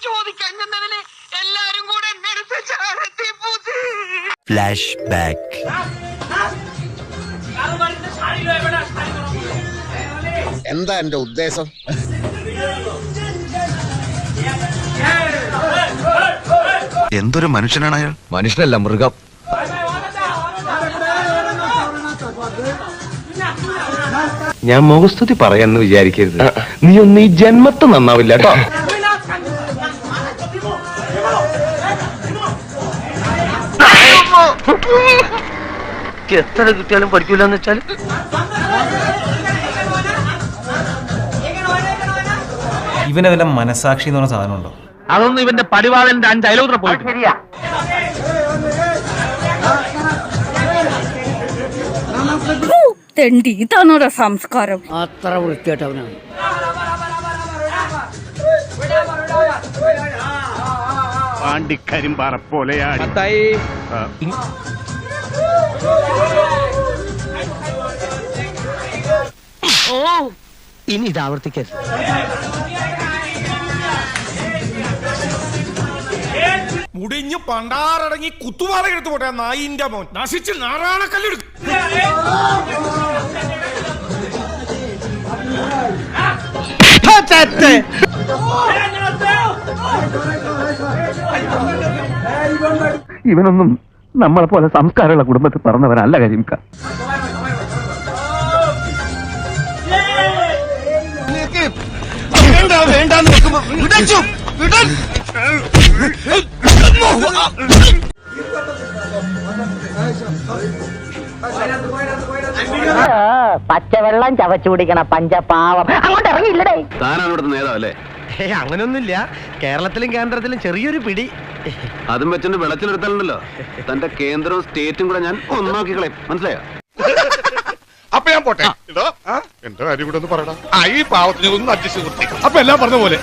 ചോദിക്കാൻ ചെന്നതിന് എല്ലാരും കൂടെ ഫ്ലാഷ് ബാക്ക്. എന്താ എന്റെ ഉദ്ദേശം? എന്തൊരു മനുഷ്യനാണ് അയാൾ. മനുഷ്യനല്ല, മൃഗം. ഞാൻ മുഖസ്തുതി പറയാന്ന് വിചാരിക്കരുത്. നീ ഒന്ന് ഈ ജന്മത്ത് നന്നാവില്ല കേട്ടോ. എത്ര കിട്ടിയാലും പഠിക്കൂലെന്ന് വെച്ചാൽ ഇവനെ വല്ല മനസാക്ഷി എന്ന് പറഞ്ഞ സാധനം ഉണ്ടോ? അതൊന്നും ഇവന്റെ പടിവാളന്റെ 5 അയലോത്ര പോയിട്ട് ശരിയാ. തെണ്ടി, ഇതാണോടാ സംസ്കാരം? അത്ര വൃത്തിയായിട്ടവനാണ്. പാണ്ടിക്കരിമ്പാറ പോലെയാടി. ഇനി ഇത് ആവർത്തിക്കരുത്. മുടിഞ്ഞു പണ്ടാറടങ്ങി കുത്തുവാള എടുത്തു പോട്ടെ നായിന്റെ മോൻ. നശിച്ച് നാറാണക്കല്ലെടുക്കും. ഇവനൊന്നും നമ്മളെ പോലെ സംസ്കാരമുള്ള കുടുംബത്തിൽ പറഞ്ഞവനല്ല കരിമിക്ക. പച്ചവെള്ളം ചവച്ചു കുടിക്കണ പഞ്ചപാവം. അങ്ങോട്ട് ഇറങ്ങിയില്ലടേ. താനാണ് ഇവിടുത്തെ നേതാവല്ലേ? അങ്ങനൊന്നുമില്ല. കേരളത്തിലും കേന്ദ്രത്തിലും ചെറിയൊരു പിടി. അതും വെച്ചോണ്ട് വെള്ളത്തിലെടുത്താലുണ്ടല്ലോ തന്റെ കേന്ദ്രവും സ്റ്റേറ്റും കൂടെ ഞാൻ ഒന്നാക്കി കളയും. മനസ്സിലായോ? അപ്പൊ ഞാൻ പോട്ടെ. എന്റെ കാര്യം കൂടെ ഒന്ന് പറയടാ. ഈ പാവത്തിന് ഒന്ന് അഡ്ജസ്റ്റ് കൊടുത്തേ. അപ്പൊ എല്ലാം പറഞ്ഞ പോലെ